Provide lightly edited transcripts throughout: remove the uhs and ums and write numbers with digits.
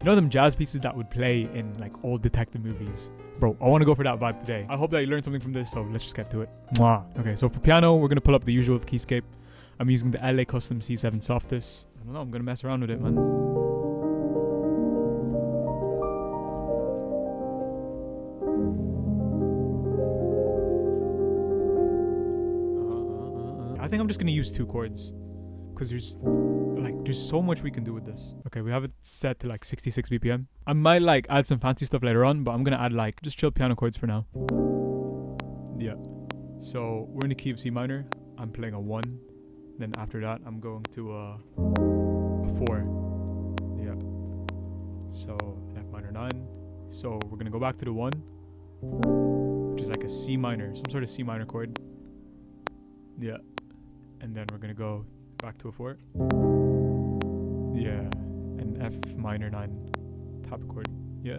You know them jazz pieces that would play in like old detective movies? Bro, I want to go for that vibe today. I hope that you learned something from this, so let's just get to it. Mwah. Okay, so for piano, we're going to pull up the usual keyscape. I'm using the LA Custom C7 Softest. I don't know, I'm going to mess around with it, man. I think I'm just going to use 2 chords. Because there's so much we can do with this. Okay, we have it set to like 66 BPM. I might like add some fancy stuff later on, but I'm gonna add like just chill piano chords for now. Yeah. So we're in the key of C minor. I'm playing a 1. Then after that, I'm going to a 4. Yeah. So F minor 9. So we're gonna go back to the 1, which is like a C minor, some sort of C minor chord. Yeah. And then we're gonna go back to a 4. Yeah. And F minor 9 top chord. Yeah.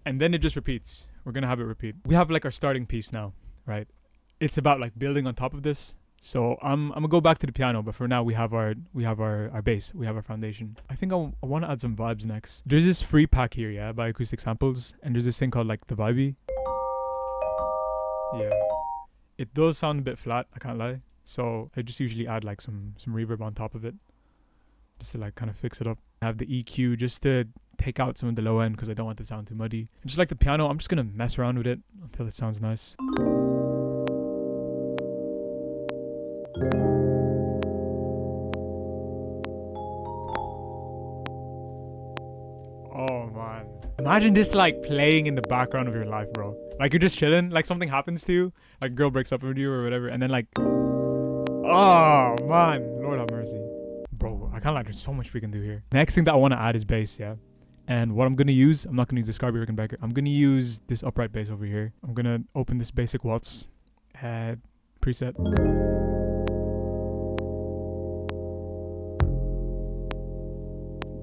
And then it just repeats. We're gonna have it repeat. We have like our starting piece now, right? It's about like building on top of this. So I'm gonna go back to the piano, but for now we have our base, we have our foundation. I think I want to add some vibes next. There's this free pack here, yeah, by Acoustic Samples, and there's this thing called like the Vibey. Yeah. It does sound a bit flat, I can't lie. So I just usually add like some reverb on top of it, just to like kind of fix it up. I have the EQ just to take out some of the low end because I don't want it to sound too muddy. And just like the piano, I'm just gonna mess around with it until it sounds nice. Oh man, imagine this like playing in the background of your life, bro. Like you're just chilling, like something happens to you, like a girl breaks up with you or whatever, and then like, oh man, Lord have mercy. Bro, I can't lie, there's so much we can do here. Next thing that I want to add is bass, yeah. And what I'm going to use, I'm not going to use the Scarby Rickenbacker. I'm going to use this upright bass over here. I'm going to open this basic waltz preset.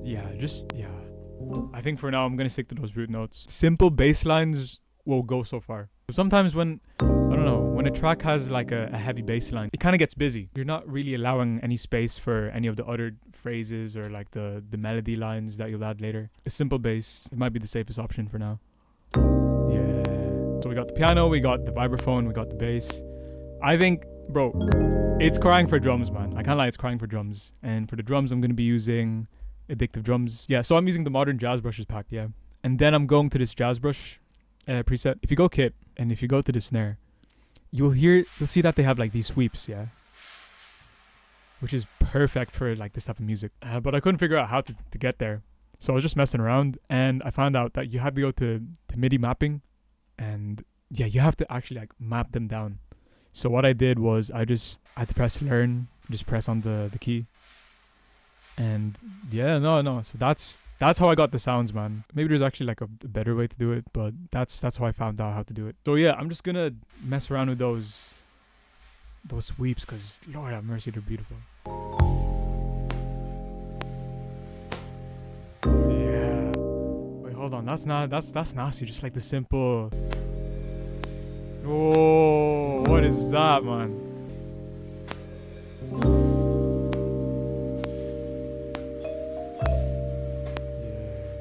Yeah. I think for now, I'm going to stick to those root notes. Simple bass lines will go so far. Sometimes when a track has like a heavy bass line, it kind of gets busy. You're not really allowing any space for any of the other phrases or like the melody lines that you'll add later. A simple bass, it might be the safest option for now. Yeah. So we got the piano, we got the vibraphone, we got the bass. I think, bro, it's crying for drums, man. I can't lie, it's crying for drums. And for the drums, I'm going to be using Addictive Drums. Yeah, so I'm using the Modern Jazz Brushes pack, yeah. And then I'm going to this Jazz Brush preset. If you go kit, and if you go to the snare, you'll see that they have like these sweeps, yeah, which is perfect for like this type of music. But I couldn't figure out how to get there, so I was just messing around, and I found out that you have to go to MIDI mapping, and yeah, you have to actually like map them down. So what I did was I had to press learn, just press on the key, and yeah, no. So that's how I got the sounds, man. Maybe there's actually like a better way to do it, but that's how I found out how to do it. So yeah, I'm just gonna mess around with those sweeps because Lord have mercy, they're beautiful. Yeah. Wait, hold on. That's nasty. Just like the simple. Oh, what is that, man?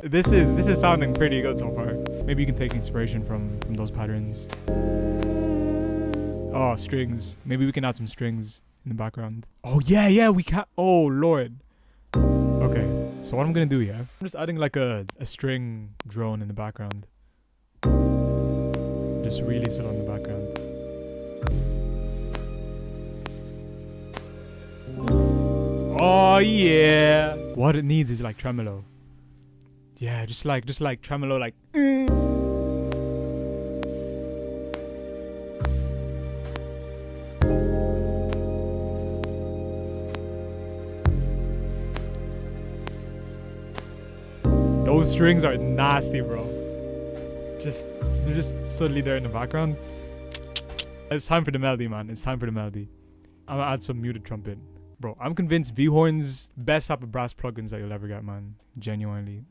This is sounding pretty good so far. Maybe you can take inspiration from those patterns. Oh, strings. Maybe we can add some strings in the background. Oh yeah, we can. Oh Lord. Okay, so what I'm gonna do, yeah, I'm just adding like a string drone in the background. Just really sit on the background. Oh yeah. What it needs is like tremolo. Yeah, just like tremolo, like. Those strings are nasty, bro. They're just suddenly there in the background. It's time for the melody, man. It's time for the melody. I'm gonna add some muted trumpet. Bro, I'm convinced V-Horn's best type of brass plugins that you'll ever get, man. Genuinely.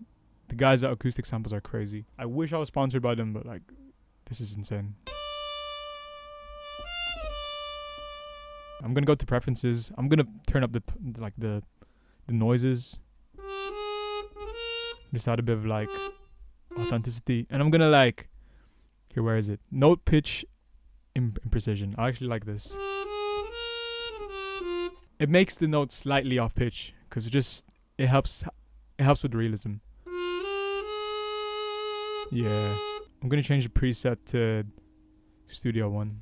The guys at Acoustic Samples are crazy. I wish I was sponsored by them, but like, this is insane. I'm gonna go to preferences. I'm gonna turn up the noises. Just add a bit of like authenticity. And I'm gonna like, here, where is it? Note pitch imprecision. I actually like this. It makes the note slightly off pitch because it helps with realism. Yeah. I'm gonna change the preset to Studio One.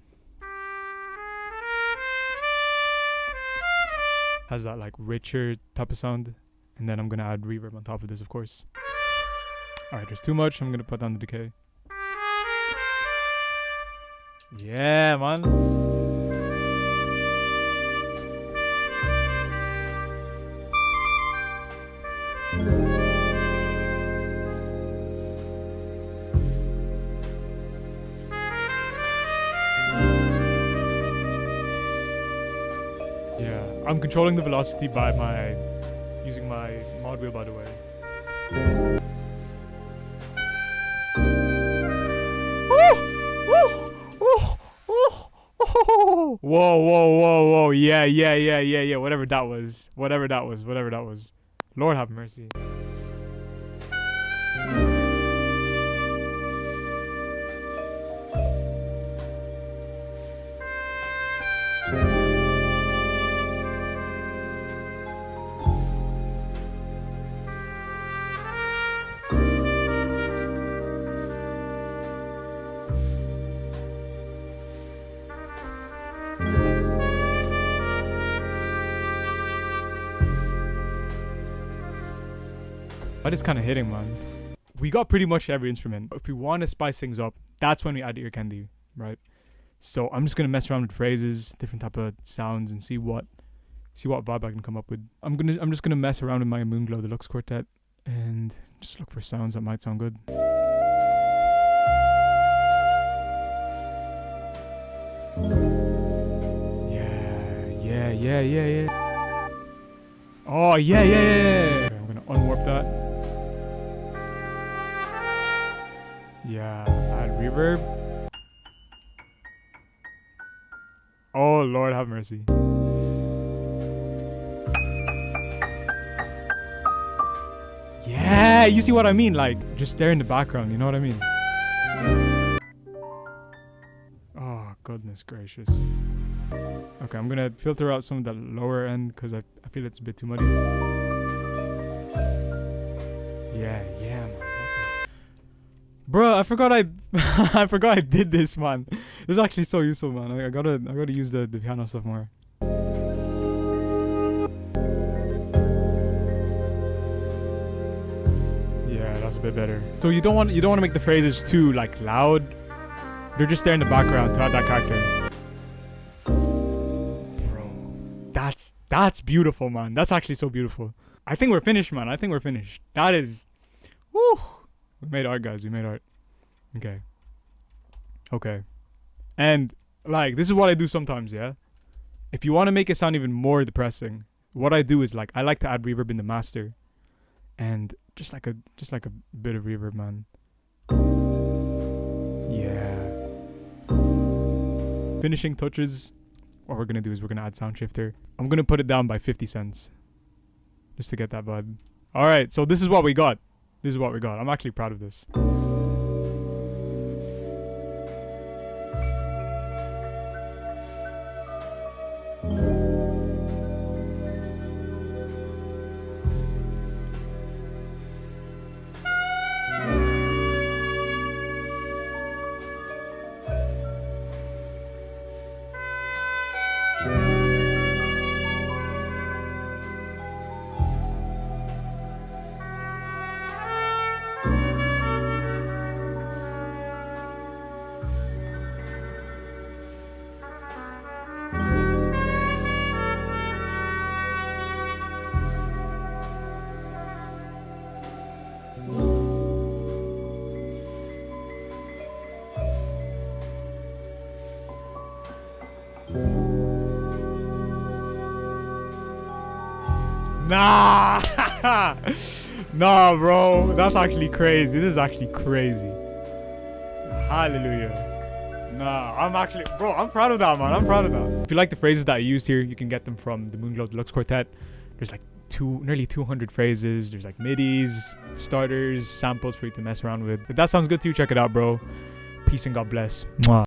Has that like richer type of sound. And then I'm gonna add reverb on top of this, of course. Alright, there's too much. I'm gonna put down the decay. Yeah, man. Yeah, I'm controlling the velocity by using my mod wheel, by the way. Whoa. Yeah. Whatever that was. Lord have mercy. That is kind of hitting, man. We got pretty much every instrument. If we want to spice things up, that's when we add ear candy, right? So I'm just gonna mess around with phrases, different type of sounds, and see what vibe I can come up with. I'm just gonna mess around with my Moonglow Deluxe quartet and just look for sounds that might sound good. Yeah. Oh yeah. Okay, I'm gonna unwarp that. Yeah, add reverb. Oh, Lord have mercy. Yeah, you see what I mean? Like, just there in the background, you know what I mean? Oh, goodness gracious. Okay, I'm gonna filter out some of the lower end because I feel it's a bit too muddy. Yeah, man. Bro, I forgot I did this, man. This is actually so useful, man. I gotta use the piano stuff more. Yeah, that's a bit better. So you don't want to make the phrases too like loud. They're just there in the background to add that character. Bro, that's beautiful, man. That's actually so beautiful. I think we're finished, man. That is, woo. We made art, guys. We made art. Okay. And, like, this is what I do sometimes, yeah? If you want to make it sound even more depressing, what I do is, like, I like to add reverb in the master. And just like a bit of reverb, man. Yeah. Finishing touches. What we're going to do is we're going to add sound shifter. I'm going to put it down by 50 cents. Just to get that vibe. Alright, so this is what we got. I'm actually proud of this. Nah, nah, bro. That's actually crazy. This is actually crazy. Hallelujah. Nah, I'm proud of that, man. I'm proud of that. If you like the phrases that I used here, you can get them from the Moonglow Deluxe Quartet. There's like nearly 200 phrases. There's like midis, starters, samples for you to mess around with. If that sounds good to you, check it out, bro. Peace and God bless. Mwah.